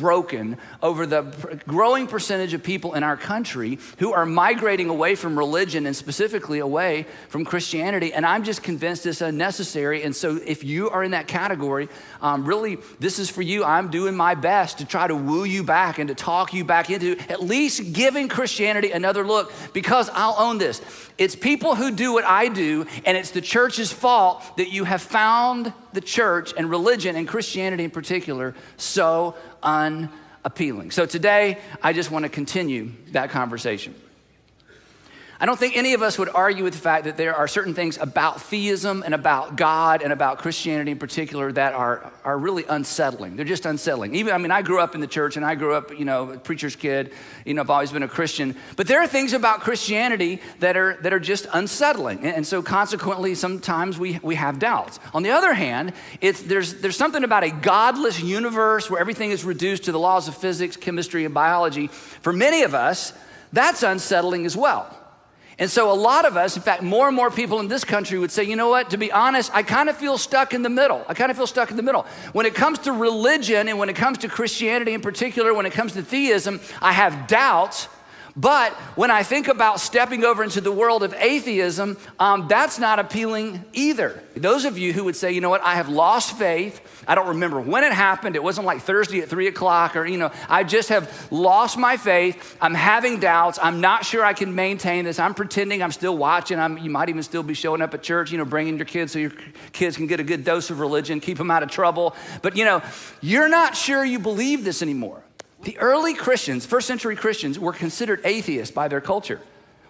broken over the growing percentage of people in our country who are migrating away from religion and specifically away from Christianity. And I'm just convinced it's unnecessary. And so if you are in that category, really, this is for you. I'm doing my best to try to woo you back and to talk you back into at least giving Christianity another look, because I'll own this. It's people who do what I do, and it's the church's fault that you have found the church and religion and Christianity in particular so unappealing. So today, I just want to continue that conversation. I don't think any of us would argue with the fact that there are certain things about theism and about God and about Christianity in particular that are really unsettling. They're just unsettling. I grew up in the church, and I grew up, a preacher's kid. I've always been a Christian. But there are things about Christianity that are just unsettling. And so consequently, sometimes we have doubts. On the other hand, there's something about a godless universe where everything is reduced to the laws of physics, chemistry, and biology. For many of us, that's unsettling as well. And so a lot of us, in fact, more and more people in this country would say, you know what, to be honest, I kind of feel stuck in the middle. When it comes to religion and when it comes to Christianity in particular, when it comes to theism, I have doubts. But when I think about stepping over into the world of atheism, that's not appealing either. Those of you who would say, you know what, I have lost faith. I don't remember when it happened. It wasn't like Thursday at 3 o'clock or, I just have lost my faith. I'm having doubts. I'm not sure I can maintain this. I'm pretending I'm still watching. You might even still be showing up at church, bringing your kids so your kids can get a good dose of religion, keep them out of trouble. But, you're not sure you believe this anymore. The early Christians, first century Christians, were considered atheists by their culture.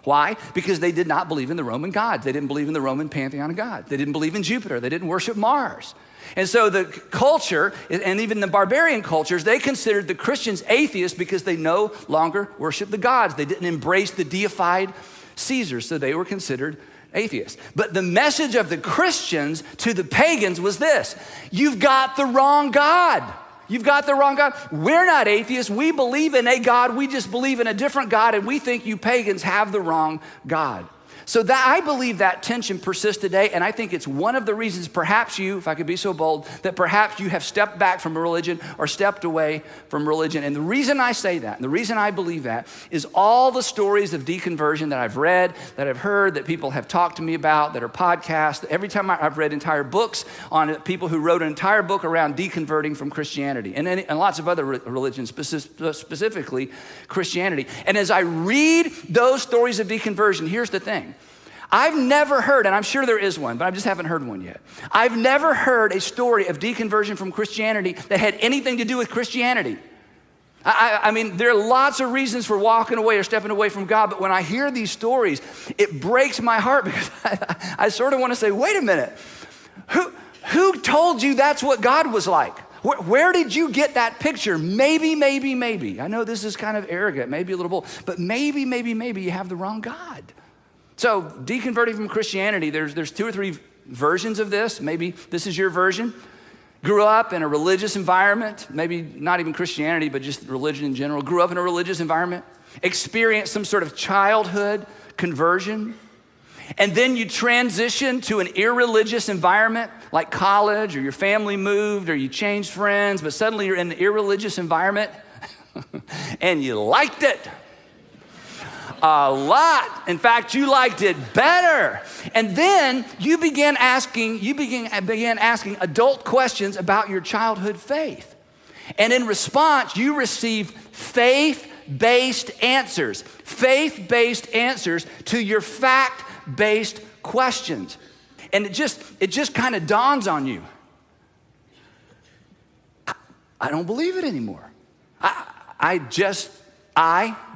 Why? Because they did not believe in the Roman gods. They didn't believe in the Roman pantheon of gods. They didn't believe in Jupiter. They didn't worship Mars. And so the culture, and even the barbarian cultures, they considered the Christians atheists because they no longer worshiped the gods. They didn't embrace the deified Caesars, so they were considered atheists. But the message of the Christians to the pagans was this: you've got the wrong God. You've got the wrong God. We're not atheists. We believe in a God. We just believe in a different God, and we think you pagans have the wrong God. So that I believe that tension persists today, and I think it's one of the reasons perhaps you, if I could be so bold, that perhaps you have stepped back from religion or stepped away from religion. And the reason I say that, and the reason I believe that, is all the stories of deconversion that I've read, that I've heard, that people have talked to me about, that are podcasts. Every time I've read entire books on people who wrote an entire book around deconverting from Christianity and lots of other religions, specifically Christianity. And as I read those stories of deconversion, here's the thing. I've never heard, and I'm sure there is one, but I just haven't heard one yet. I've never heard a story of deconversion from Christianity that had anything to do with Christianity. I mean, there are lots of reasons for walking away or stepping away from God, but when I hear these stories, it breaks my heart because I sort of want to say, wait a minute, who told you that's what God was like? Where did you get that picture? Maybe. I know this is kind of arrogant, maybe a little bold, but maybe you have the wrong God. So deconverting from Christianity, there's 2 or 3 versions of this. Maybe this is your version. Grew up in a religious environment, maybe not even Christianity, but just religion in general. Grew up in a religious environment, experienced some sort of childhood conversion, and then you transition to an irreligious environment like college, or your family moved, or you changed friends, but suddenly you're in an irreligious environment and you liked it. A lot. In fact, you liked it better. And then you began asking adult questions about your childhood faith. And in response, you received faith-based answers to your fact-based questions. And it just kind of dawns on you. I don't believe it anymore. I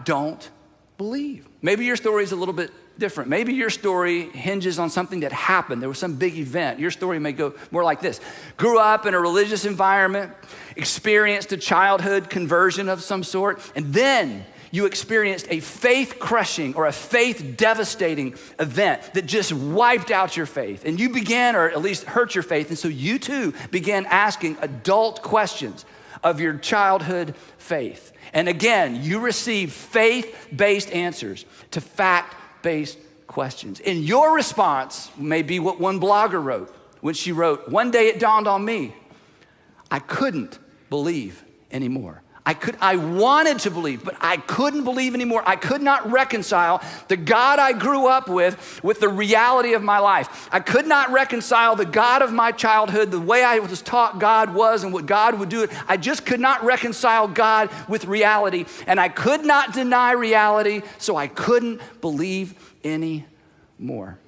don't believe. Maybe your story is a little bit different. Maybe your story hinges on something that happened. There was some big event. Your story may go more like this. Grew up in a religious environment, experienced a childhood conversion of some sort, and then you experienced a faith-crushing or a faith-devastating event that just wiped out your faith. And you began, or at least hurt your faith, and so you too began asking adult questions of your childhood faith. And again, you receive faith-based answers to fact-based questions. And your response may be what one blogger wrote when she wrote, "One day it dawned on me, I couldn't believe anymore. I wanted to believe, but I couldn't believe anymore. I could not reconcile the God I grew up with the reality of my life. I could not reconcile the God of my childhood, the way I was taught God was and what God would do. I just could not reconcile God with reality, and I could not deny reality, so I couldn't believe anymore.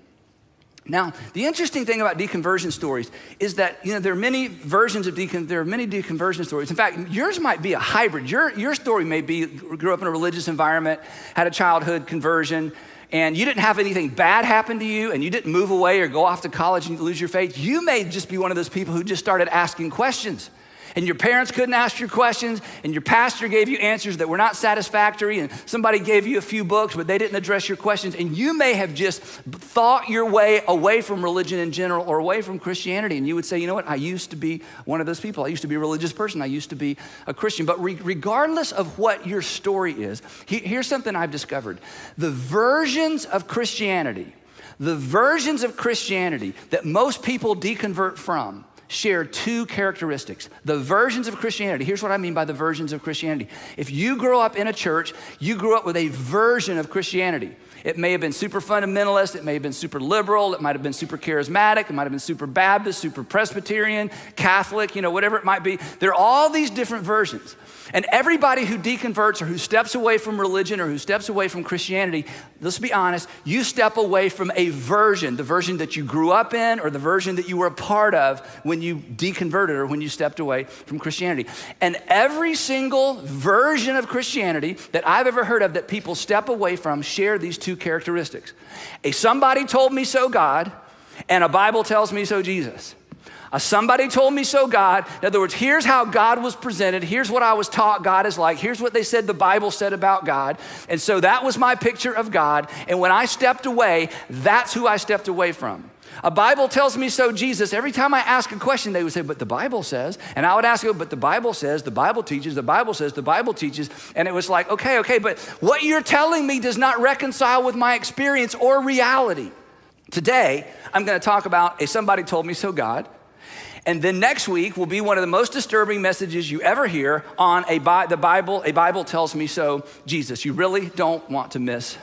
Now, the interesting thing about deconversion stories is that, there are many versions of deconversion stories. In fact, yours might be a hybrid. Your story may be, grew up in a religious environment, had a childhood conversion, and you didn't have anything bad happen to you, and you didn't move away or go off to college and lose your faith. You may just be one of those people who just started asking questions. And your parents couldn't ask your questions, and your pastor gave you answers that were not satisfactory, and somebody gave you a few books, but they didn't address your questions. And you may have just thought your way away from religion in general or away from Christianity. And you would say, you know what, I used to be one of those people. I used to be a religious person. I used to be a Christian. But regardless of what your story is, here's something I've discovered. The versions of Christianity that most people deconvert from share two characteristics. The versions of Christianity. Here's what I mean by the versions of Christianity. If you grow up in a church, you grew up with a version of Christianity. It may have been super fundamentalist, it may have been super liberal, it might have been super charismatic, it might have been super Baptist, super Presbyterian, Catholic, whatever it might be. There are all these different versions. And everybody who deconverts or who steps away from religion or who steps away from Christianity, let's be honest, you step away from a version, the version that you grew up in or the version that you were a part of when you deconverted or when you stepped away from Christianity. And every single version of Christianity that I've ever heard of that people step away from share these two characteristics. A somebody told me so God and a Bible tells me so Jesus. Somebody told me so God. In other words, here's how God was presented. Here's what I was taught God is like. Here's what they said the Bible said about God. And so that was my picture of God. And when I stepped away, that's who I stepped away from. A Bible tells me so Jesus. Every time I ask a question, they would say, but the Bible says. And I would ask, but the Bible says, the Bible teaches, the Bible says, the Bible teaches. And it was like, okay, but what you're telling me does not reconcile with my experience or reality. Today, I'm going to talk about a somebody told me so God. And then next week will be one of the most disturbing messages you ever hear on a Bible tells me so Jesus. You really don't want to miss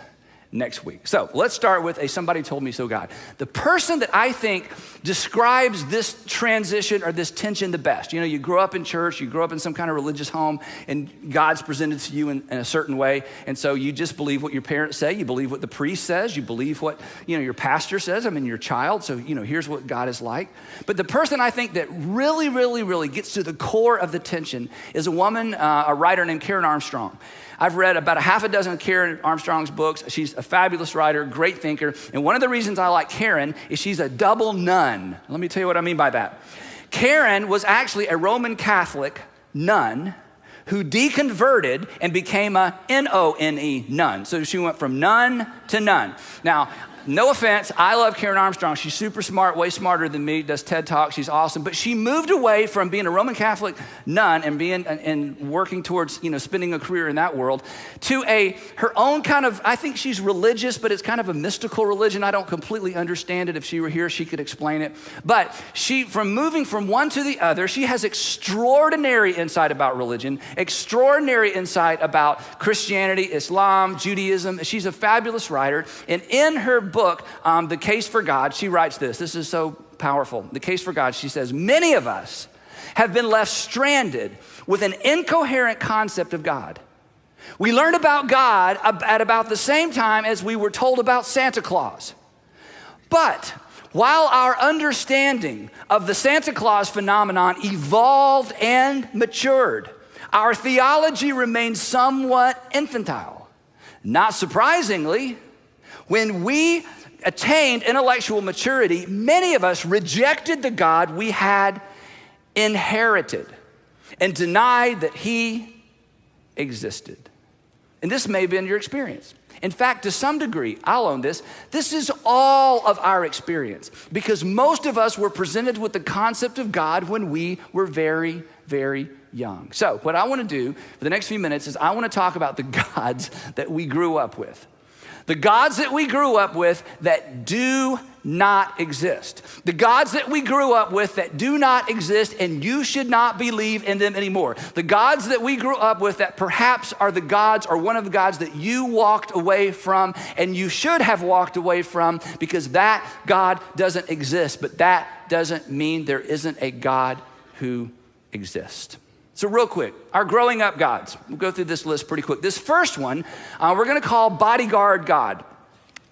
next week. So let's start with a somebody told me so God. The person that I think describes this transition or this tension the best. You grew up in church, you grew up in some kind of religious home, and God's presented to you in a certain way. And so you just believe what your parents say, you believe what the priest says, you believe what your pastor says. Your child, so here's what God is like. But the person I think that really, really, really gets to the core of the tension is a woman, a writer named Karen Armstrong. I've read about a half a dozen of Karen Armstrong's books. She's a fabulous writer, great thinker. And one of the reasons I like Karen is she's a double nun. Let me tell you what I mean by that. Karen was actually a Roman Catholic nun who deconverted and became a N-O-N-E, nun. So she went from nun to nun. Now, no offense, I love Karen Armstrong. She's super smart, way smarter than me, does TED Talks, she's awesome. But she moved away from being a Roman Catholic nun and working towards, spending a career in that world to her own kind of, I think she's religious, but it's kind of a mystical religion. I don't completely understand it. If she were here, she could explain it. But from moving from one to the other, she has extraordinary insight about religion, extraordinary insight about Christianity, Islam, Judaism. She's a fabulous writer. And in her book, The Case for God, she writes this. This is so powerful. The Case for God, she says, many of us have been left stranded with an incoherent concept of God. We learned about God at about the same time as we were told about Santa Claus. But while our understanding of the Santa Claus phenomenon evolved and matured, our theology remained somewhat infantile. Not surprisingly, when we attained intellectual maturity, many of us rejected the God we had inherited and denied that he existed. And this may have been your experience. In fact, to some degree, I'll own this, this is all of our experience because most of us were presented with the concept of God when we were very, very young. So what I want to do for the next few minutes is I want to talk about the gods that we grew up with. The gods that we grew up with that do not exist. The gods that we grew up with that do not exist, and you should not believe in them anymore. The gods that we grew up with that perhaps are the gods or one of the gods that you walked away from and you should have walked away from, because that God doesn't exist. But that doesn't mean there isn't a God who exists. So real quick, our growing up gods. We'll go through this list pretty quick. This first one, we're gonna call bodyguard God.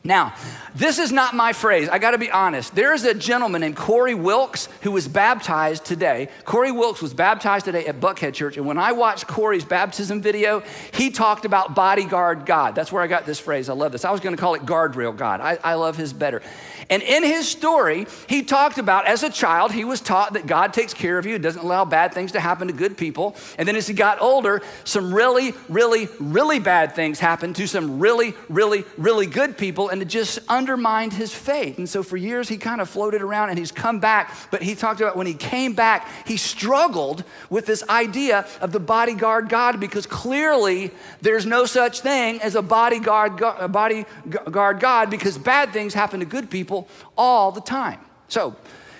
Now, this is not my phrase. I gotta be honest. There is a gentleman named Corey Wilkes who was baptized today. Corey Wilkes was baptized today at Buckhead Church. And when I watched Corey's baptism video, he talked about bodyguard God. That's where I got this phrase. I love this. I was gonna call it guardrail God. I love his better. And in his story, he talked about as a child, he was taught that God takes care of you, doesn't allow bad things to happen to good people. And then as he got older, some really, really, really bad things happened to some really, really, really good people, and it just undermined his faith. And so for years, he kind of floated around and he's come back, but he talked about when he came back, he struggled with this idea of the bodyguard God, because clearly there's no such thing as a bodyguard God, because bad things happen to good people all the time. So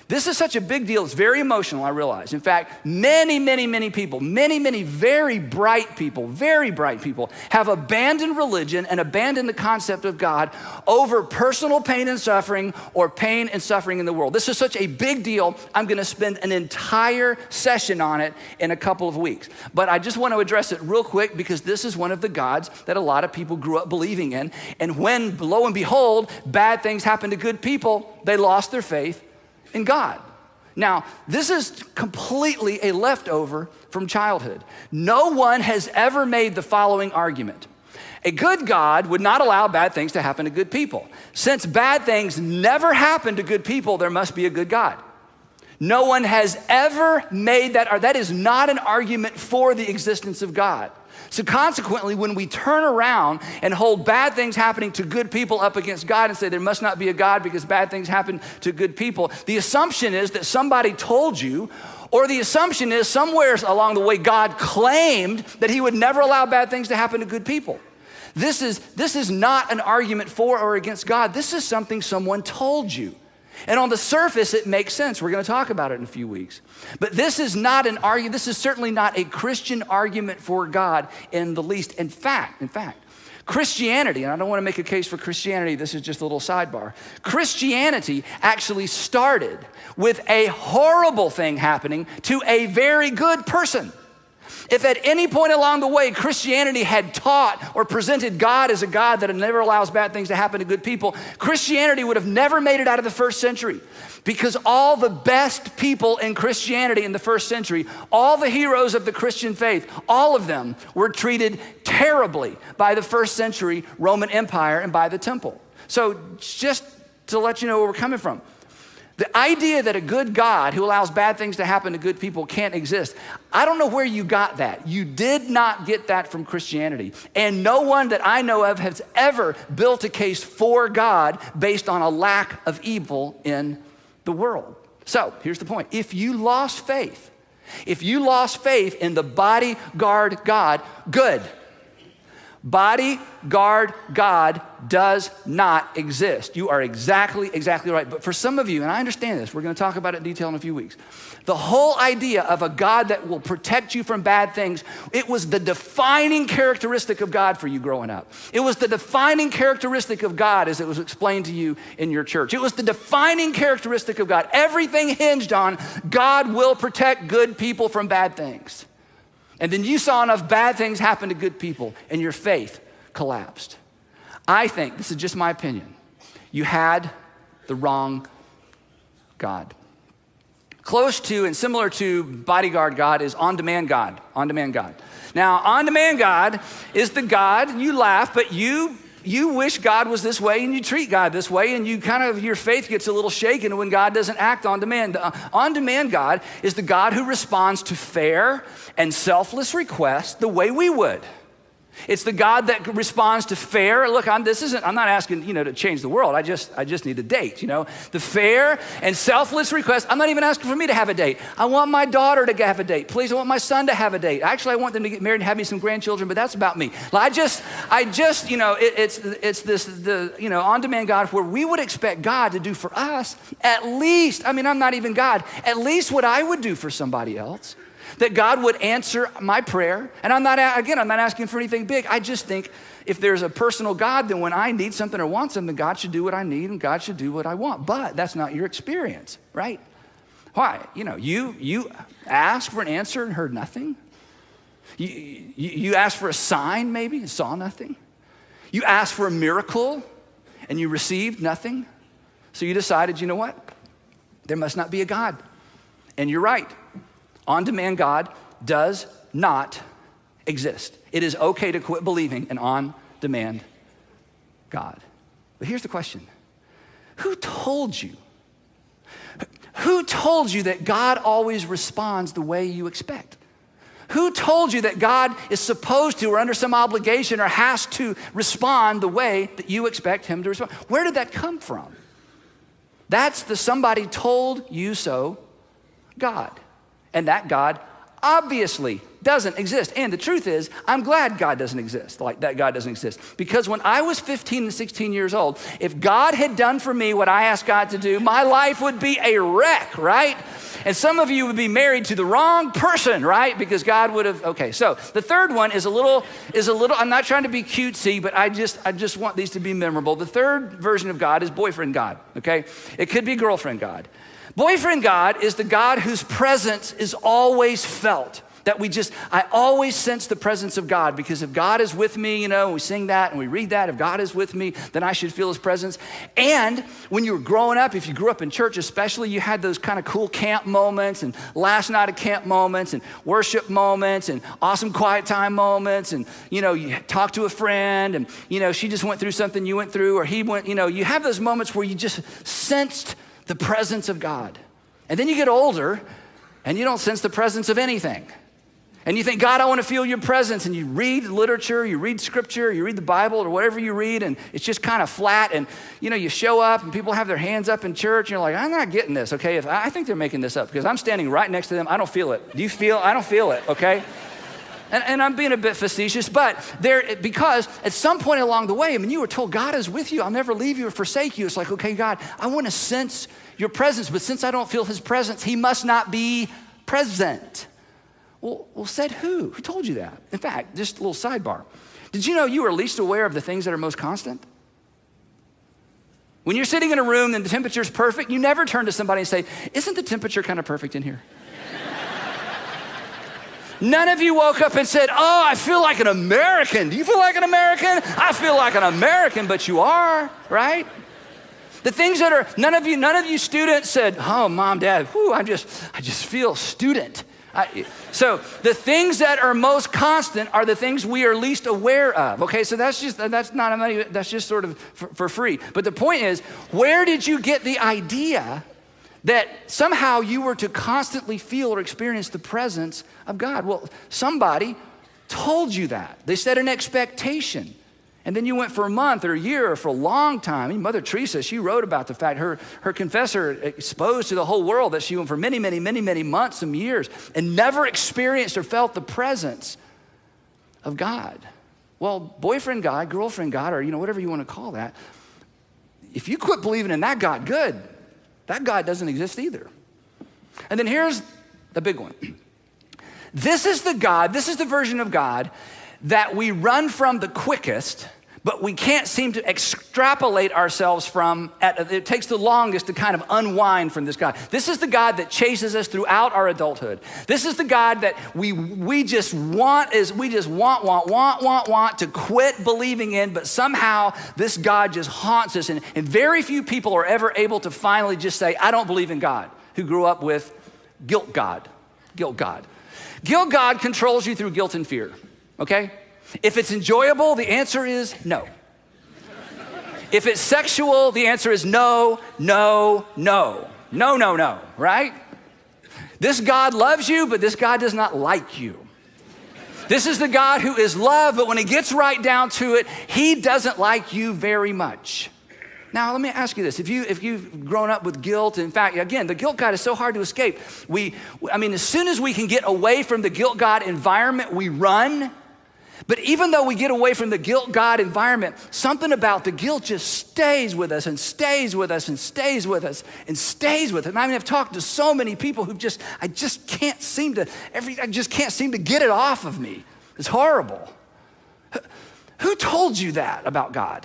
this is such a big deal. It's very emotional, I realize. In fact, many people, many very bright people have abandoned religion and abandoned the concept of God over personal pain and suffering or pain and suffering in the world. This is such a big deal. I'm gonna spend an entire session on it in a couple of weeks. But I just want to address it real quick, because this is one of the gods that a lot of people grew up believing in. And when, lo and behold, bad things happen to good people, they lost their faith in God. Now, this is completely a leftover from childhood. No one has ever made the following argument. A good God would not allow bad things to happen to good people. Since bad things never happen to good people, there must be a good God. No one has ever made that, or that is not an argument for the existence of God. So consequently, when we turn around and hold bad things happening to good people up against God and say there must not be a God because bad things happen to good people, the assumption is that somebody told you, or the assumption is somewhere along the way God claimed that he would never allow bad things to happen to good people. This is not an argument for or against God. This is something someone told you. And on the surface, it makes sense. We're going to talk about it in a few weeks. But this is not an argument. This is certainly not a Christian argument for God in the least. In fact, Christianity, and I don't want to make a case for Christianity, this is just a little sidebar. Christianity actually started with a horrible thing happening to a very good person. If at any point along the way Christianity had taught or presented God as a God that never allows bad things to happen to good people, Christianity would have never made it out of the first century, because all the best people in Christianity in the first century, all the heroes of the Christian faith, all of them were treated terribly by the first century Roman Empire and by the temple. So just to let you know where we're coming from. The idea that a good God who allows bad things to happen to good people can't exist, I don't know where you got that. You did not get that from Christianity. And no one that I know of has ever built a case for God based on a lack of evil in the world. So here's the point. If you lost faith in the bodyguard God, good. Bodyguard God does not exist. You are exactly right. But for some of you, and I understand this, we're going to talk about it in detail in a few weeks. The whole idea of a God that will protect you from bad things, it was the defining characteristic of God for you growing up. It was the defining characteristic of God as it was explained to you in your church. It was the defining characteristic of God. Everything hinged on God will protect good people from bad things. And then you saw enough bad things happen to good people and your faith collapsed. I think, this is just my opinion, you had the wrong God. Close to and similar to bodyguard God is on-demand God. On-demand God. Now, on-demand God is the God, you laugh, but you wish God was this way and you treat God this way, and you kind of, your faith gets a little shaken when God doesn't act on demand. On-demand God is the God who responds to fair and selfless requests the way we would. It's the God that responds to fair. Look, I'm not asking, to change the world. I just need a date, The fair and selfless request. I'm not even asking for me to have a date. I want my daughter to have a date. Please, I want my son to have a date. Actually, I want them to get married and have me some grandchildren, but that's about me. It's this on-demand God where we would expect God to do for us at least, I'm not even God, at least what I would do for somebody else. That God would answer my prayer. And I'm not asking for anything big. I just think if there's a personal God, then when I need something or want something, God should do what I need and God should do what I want. But that's not your experience, right? Why? You asked for an answer and heard nothing. You asked for a sign maybe and saw nothing. You asked for a miracle and you received nothing. So you decided, you know what? There must not be a God. And you're right. On-demand God does not exist. It is okay to quit believing an on-demand God. But here's the question. Who told you? Who told you that God always responds the way you expect? Who told you that God is supposed to or under some obligation or has to respond the way that you expect him to respond? Where did that come from? That's the somebody told you so God. And that God obviously doesn't exist. And the truth is, I'm glad God doesn't exist, like that God doesn't exist. Because when I was 15 and 16 years old, if God had done for me what I asked God to do, my life would be a wreck, right? And some of you would be married to the wrong person, right? Because God would have, okay. So the third one is a little, I'm not trying to be cutesy, but I just want these to be memorable. The third version of God is boyfriend God, okay? It could be girlfriend God. Boyfriend God is the God whose presence is always felt. I always sense the presence of God, because if God is with me, we sing that and we read that, if God is with me, then I should feel his presence. And when you were growing up, if you grew up in church especially, you had those kind of cool camp moments and last night of camp moments and worship moments and awesome quiet time moments. And, you talk to a friend and, she just went through something you went through, or he went, you have those moments where you just sensed the presence of God. And then you get older and you don't sense the presence of anything. And you think, God, I want to feel your presence. And you read literature, you read scripture, you read the Bible or whatever you read, and it's just kind of flat. And, you show up and people have their hands up in church and you're like, I'm not getting this, okay? I think they're making this up because I'm standing right next to them. I don't feel it. Do you feel? I don't feel it, okay? And I'm being a bit facetious, but because at some point along the way, you were told God is with you. I'll never leave you or forsake you. It's like, okay, God, I want to sense your presence, but since I don't feel his presence, he must not be present. Well, said who? Who told you that? In fact, just a little sidebar. Did you know you are least aware of the things that are most constant? When you're sitting in a room and the temperature's perfect, you never turn to somebody and say, isn't the temperature kind of perfect in here? None of you woke up and said, oh, I feel like an American. Do you feel like an American? I feel like an American, but you are, right? The things that are, none of you students said, oh, mom, dad, whew, I just feel student. So the things that are most constant are the things we are least aware of. Okay, so that's just sort of for free. But the point is, where did you get the idea that somehow you were to constantly feel or experience the presence of God? Well, somebody told you that. They set an expectation. And then you went for a month or a year or for a long time. Mother Teresa, she wrote about the fact her confessor exposed to the whole world that she went for many, many, many, many months, some years, and never experienced or felt the presence of God. Well, boyfriend God, girlfriend God, or whatever you want to call that, if you quit believing in that God, good. That God doesn't exist either. And then here's the big one. This is the version of God that we run from the quickest, but we can't seem to extrapolate ourselves from. It takes the longest to kind of unwind from this God. This is the God that chases us throughout our adulthood. This is the God that we just want to quit believing in, but somehow this God just haunts us. And very few people are ever able to finally just say, I don't believe in God, who grew up with guilt God. Guilt God. Guilt God controls you through guilt and fear. Okay? If it's enjoyable, the answer is no. If it's sexual, the answer is no, no, no. No, no, no, right? This God loves you, but this God does not like you. This is the God who is love, but when it gets right down to it, he doesn't like you very much. Now, let me ask you this. If you've grown up with guilt, in fact, again, the guilt God is so hard to escape. As soon as we can get away from the guilt God environment, we run. But even though we get away from the guilt God environment, something about the guilt just stays with us and stays with us and stays with us and stays with us. I've talked to so many people who I just can't seem to get it off of me. It's horrible. Who told you that about God?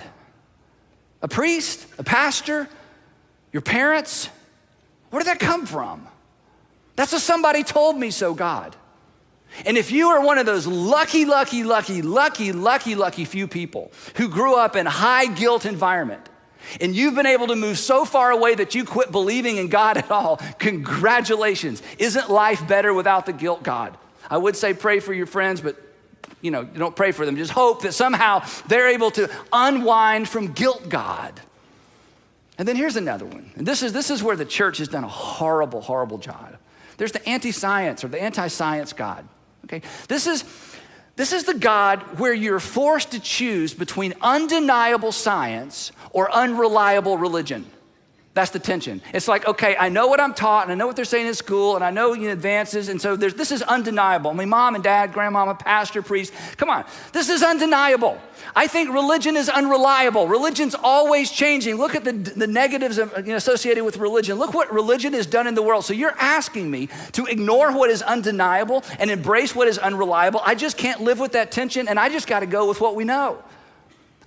A priest? A pastor? Your parents? Where did that come from? That's a somebody told me so God. And if you are one of those lucky few people who grew up in high guilt environment, and you've been able to move so far away that you quit believing in God at all, congratulations. Isn't life better without the guilt God? I would say pray for your friends, but don't pray for them. Just hope that somehow they're able to unwind from guilt God. And then here's another one. And this is where the church has done a horrible, horrible job. There's the anti-science or the anti-science God. Okay, this is the God where you're forced to choose between undeniable science or unreliable religion. That's the tension. It's like, okay, I know what I'm taught, and I know what they're saying in school, and I know advances, and so this is undeniable. Mom and dad, grandmama, pastor, priest, come on, this is undeniable. I think religion is unreliable. Religion's always changing. Look at the negatives associated with religion. Look what religion has done in the world. So you're asking me to ignore what is undeniable and embrace what is unreliable. I just can't live with that tension, and I just got to go with what we know.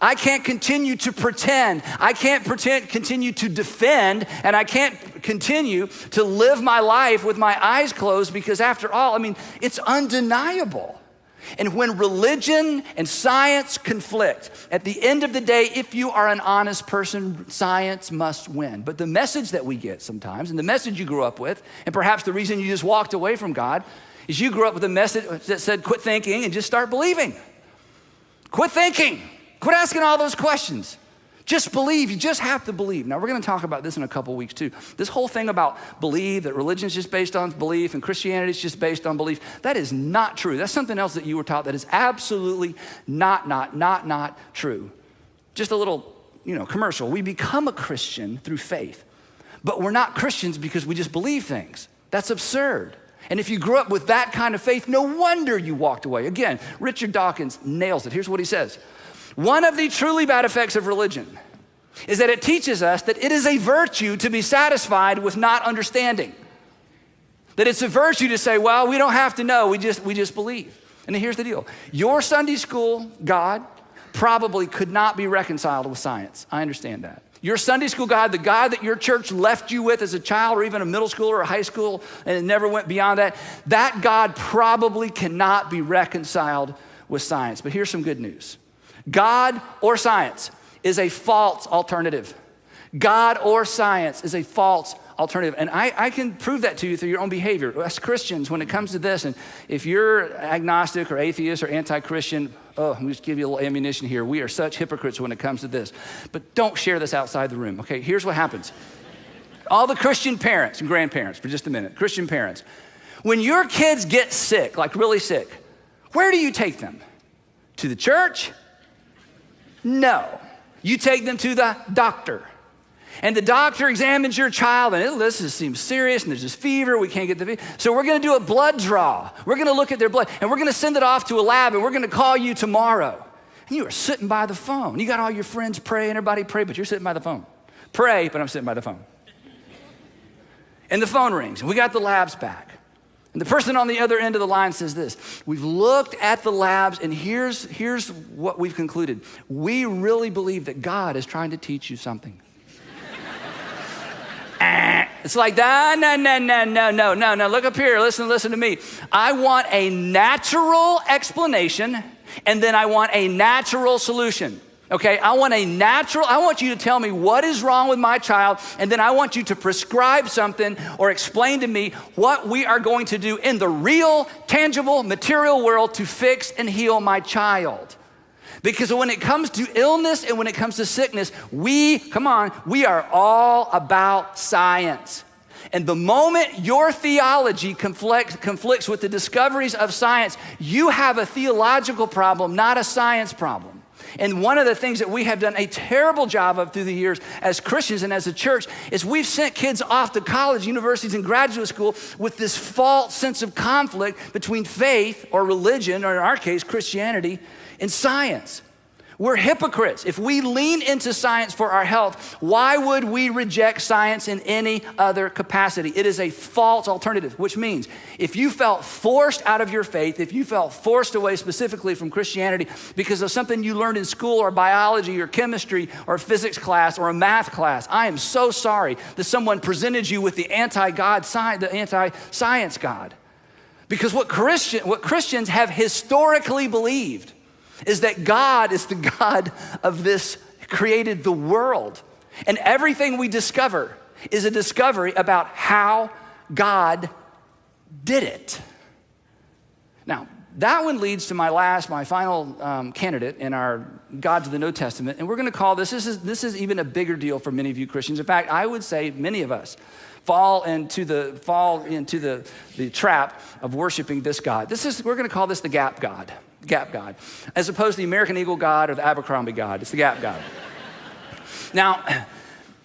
I can't continue to pretend. I can't continue to defend, and I can't continue to live my life with my eyes closed because after all, it's undeniable. And when religion and science conflict, at the end of the day, if you are an honest person, science must win. But the message that we get sometimes, and the message you grew up with, and perhaps the reason you just walked away from God, is you grew up with a message that said, quit thinking and just start believing. Quit thinking. Quit asking all those questions. Just believe. You just have to believe. Now, we're going to talk about this in a couple weeks, too. This whole thing about believe, that religion is just based on belief and Christianity is just based on belief, that is not true. That's something else that you were taught that is absolutely not true. Just a little, commercial. We become a Christian through faith, but we're not Christians because we just believe things. That's absurd. And if you grew up with that kind of faith, no wonder you walked away. Again, Richard Dawkins nails it. Here's what he says. One of the truly bad effects of religion is that it teaches us that it is a virtue to be satisfied with not understanding. That it's a virtue to say, well, we don't have to know, we just believe. And here's the deal. Your Sunday school God probably could not be reconciled with science. I understand that. Your Sunday school God, the God that your church left you with as a child or even a middle school or a high school and it never went beyond that God probably cannot be reconciled with science. But here's some good news. God or science is a false alternative. God or science is a false alternative. And I can prove that to you through your own behavior. As Christians, when it comes to this, and if you're agnostic or atheist or anti-Christian, let me just give you a little ammunition here. We are such hypocrites when it comes to this. But don't share this outside the room, okay? Here's what happens. All the Christian parents and grandparents, for just a minute, Christian parents, when your kids get sick, like really sick, where do you take them? To the church? No. You take them to the doctor. And the doctor examines your child, and this seems serious, and there's this fever, we can't get the fever. So we're gonna do a blood draw. We're gonna look at their blood, and we're gonna send it off to a lab, and we're gonna call you tomorrow. And you are sitting by the phone. You got all your friends pray, and everybody pray, but you're sitting by the phone. Pray, but I'm sitting by the phone. And the phone rings, and we got the labs back. And the person on the other end of the line says this, we've looked at the labs and here's what we've concluded. We really believe that God is trying to teach you something. It's like, no, look up here, listen to me. I want a natural explanation and then I want a natural solution. Okay, I want you to tell me what is wrong with my child, and then I want you to prescribe something or explain to me what we are going to do in the real, tangible, material world to fix and heal my child. Because when it comes to illness and when it comes to sickness, we are all about science. And the moment your theology conflicts with the discoveries of science, you have a theological problem, not a science problem. And one of the things that we have done a terrible job of through the years as Christians and as a church is we've sent kids off to college, universities, and graduate school with this false sense of conflict between faith or religion, or in our case, Christianity, and science. We're hypocrites. If we lean into science for our health, why would we reject science in any other capacity? It is a false alternative, which means if you felt forced out of your faith, if you felt forced away specifically from Christianity because of something you learned in school or biology or chemistry or physics class or a math class, I am so sorry that someone presented you with the anti-God, the anti-science God. Because what Christians have historically believed is that God is the God of this, created the world. And everything we discover is a discovery about how God did it. Now, that one leads to my final candidate in our God to the New Testament. And we're gonna call this is even a bigger deal for many of you Christians. In fact, I would say many of us fall into the trap of worshiping this God. We're gonna call this the gap God. Gap God, as opposed to the American Eagle God or the Abercrombie God. It's the gap God. Now,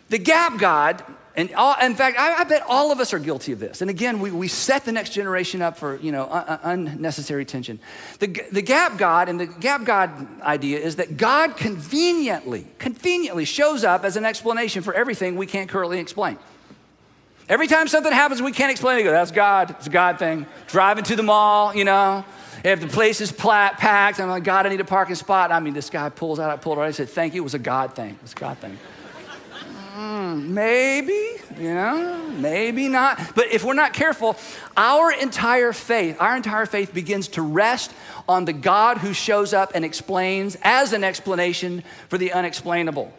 the gap God, and in fact, I bet all of us are guilty of this. And again, we set the next generation up for unnecessary tension. The gap God and the gap God idea is that God conveniently shows up as an explanation for everything we can't currently explain. Every time something happens we can't explain, we go, that's God, it's a God thing. Driving to the mall, if the place is packed, I'm like, God, I need a parking spot. I mean, this guy pulls out, I pulled out, I said, thank you, it was a God thing. It was a God thing. Maybe, maybe not. But if we're not careful, our entire faith begins to rest on the God who shows up and explains as an explanation for the unexplainable.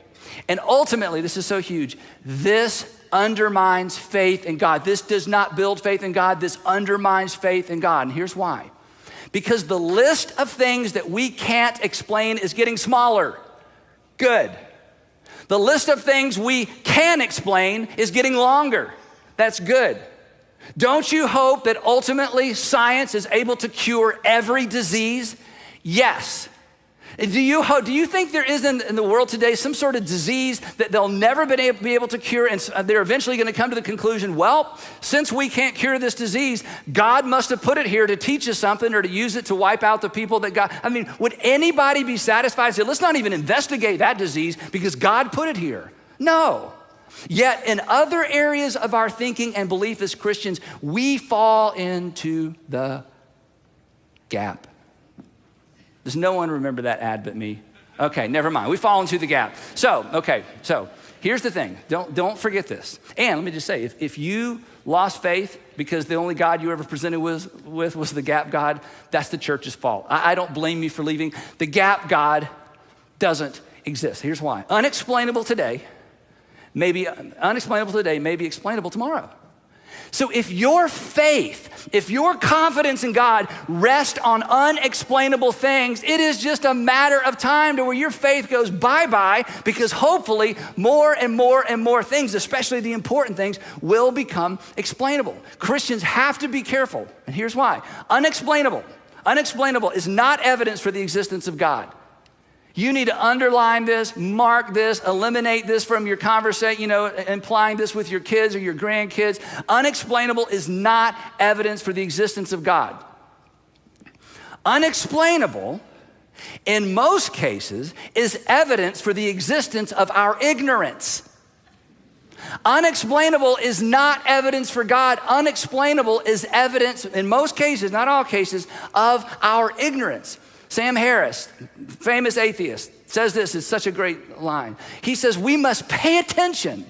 And ultimately, this is so huge, this undermines faith in God. This does not build faith in God. This undermines faith in God. And here's why. Because the list of things that we can't explain is getting smaller. Good. The list of things we can explain is getting longer. That's good. Don't you hope that ultimately science is able to cure every disease? Yes. Do you think there is in the world today some sort of disease that they'll never be able to cure, and they're eventually going to come to the conclusion, well, since we can't cure this disease, God must have put it here to teach us something or to use it to wipe out the people that God, would anybody be satisfied and say, let's not even investigate that disease because God put it here? No. Yet in other areas of our thinking and belief as Christians, we fall into the gap. Does no one remember that ad but me? Okay, never mind. We fall into the gap. So here's the thing. Don't forget this. And let me just say, if you lost faith because the only God you ever presented with was the gap God, that's the church's fault. I don't blame you for leaving. The gap God doesn't exist. Here's why. Unexplainable today may be explainable tomorrow. So if your faith, if your confidence in God rests on unexplainable things, it is just a matter of time to where your faith goes bye-bye, because hopefully more and more and more things, especially the important things, will become explainable. Christians have to be careful, and here's why. Unexplainable is not evidence for the existence of God. You need to underline this, mark this, eliminate this from your conversation, implying this with your kids or your grandkids. Unexplainable is not evidence for the existence of God. Unexplainable, in most cases, is evidence for the existence of our ignorance. Unexplainable is not evidence for God. Unexplainable is evidence, in most cases, not all cases, of our ignorance. Sam Harris, famous atheist, says this, is such a great line. He says, we must pay attention.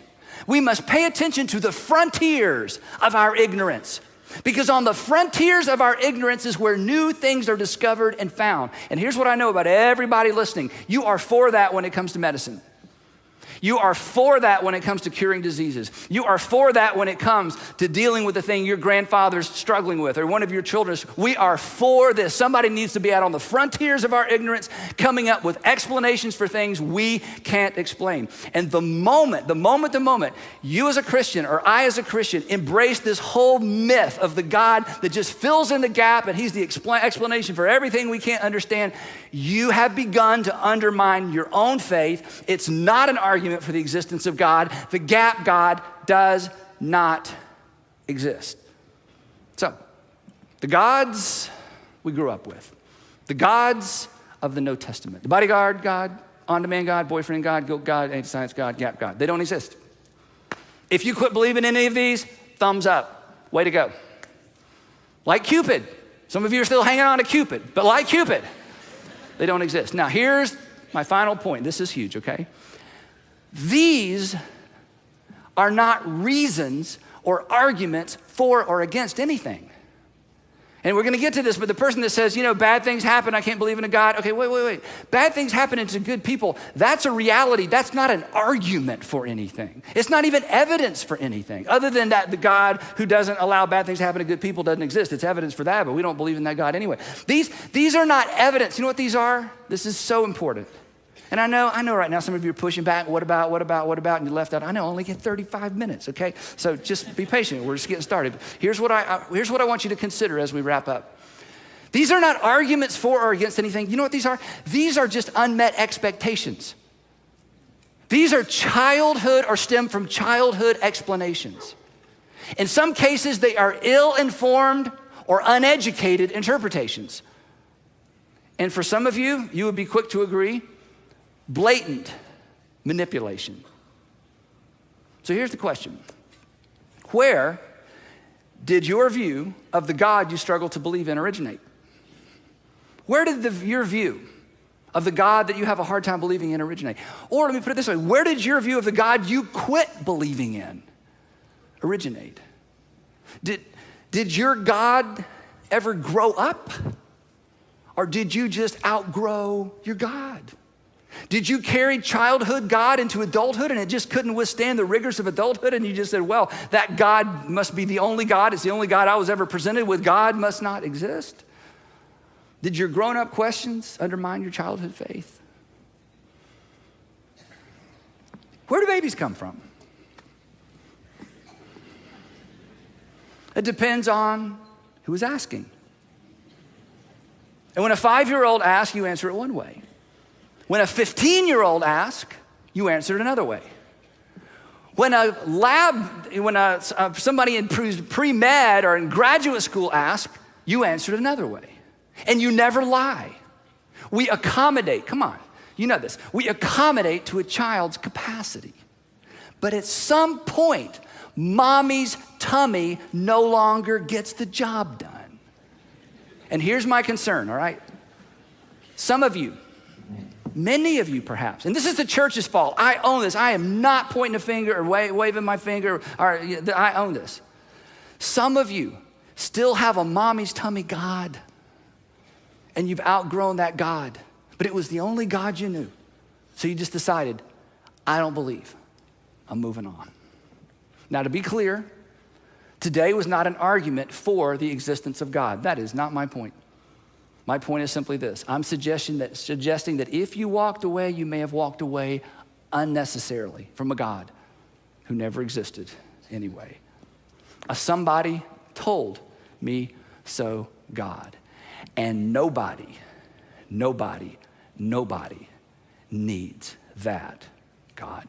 We must pay attention to the frontiers of our ignorance, because on the frontiers of our ignorance is where new things are discovered and found. And here's what I know about everybody listening. You are for that when it comes to medicine. You are for that when it comes to curing diseases. You are for that when it comes to dealing with the thing your grandfather's struggling with or one of your children's. We are for this. Somebody needs to be out on the frontiers of our ignorance, coming up with explanations for things we can't explain. And the moment you as a Christian or I as a Christian embrace this whole myth of the God that just fills in the gap and he's the explanation for everything we can't understand, you have begun to undermine your own faith. It's not an argument for the existence of God. The gap God does not exist. So, the gods we grew up with, the gods of the New Testament, the bodyguard God, on-demand God, boyfriend God, guilt God, anti-science God, gap God, they don't exist. If you quit believing in any of these, thumbs up, way to go. Like Cupid, some of you are still hanging on to Cupid, but like Cupid, they don't exist. Now, here's my final point. This is huge, okay? These are not reasons or arguments for or against anything. And we're gonna get to this, but the person that says, bad things happen, I can't believe in a God. Okay, wait. Bad things happen to good people. That's a reality. That's not an argument for anything. It's not even evidence for anything. Other than that, the God who doesn't allow bad things to happen to good people doesn't exist. It's evidence for that, but we don't believe in that God anyway. These are not evidence. You know what these are? This is so important. And I know right now some of you are pushing back, what about, and you left out. I know, I only get 35 minutes, okay? So just be patient, we're just getting started. Here's what I want you to consider as we wrap up. These are not arguments for or against anything. You know what these are? These are just unmet expectations. These are childhood or stem from childhood explanations. In some cases, they are ill-informed or uneducated interpretations. And for some of you, you would be quick to agree, blatant manipulation. So here's the question. Where did your view of the God you struggle to believe in originate? Where did your view of the God that you have a hard time believing in originate? Or let me put it this way, where did your view of the God you quit believing in originate? Did your God ever grow up? Or did you just outgrow your God? Did you carry childhood God into adulthood and it just couldn't withstand the rigors of adulthood and you just said, well, that God must be the only God. It's the only God I was ever presented with. God must not exist. Did your grown-up questions undermine your childhood faith? Where do babies come from? It depends on who is asking. And when a 5-year-old asks, you answer it one way. When a 15-year-old asks, you answer it another way. When somebody in pre-med or in graduate school asks, you answer it another way. And you never lie. We accommodate, come on, you know this. We accommodate to a child's capacity. But at some point, mommy's tummy no longer gets the job done. And here's my concern, all right? Some of you, many of you perhaps, and this is the church's fault. I own this. I am not pointing a finger or waving my finger. I own this. Some of you still have a mommy's tummy God, and you've outgrown that God, but it was the only God you knew. So you just decided, I don't believe. I'm moving on. Now, to be clear, today was not an argument for the existence of God. That is not my point. My point is simply this. I'm suggesting that if you walked away, you may have walked away unnecessarily from a God who never existed anyway. Somebody told me so, God. And nobody needs that God.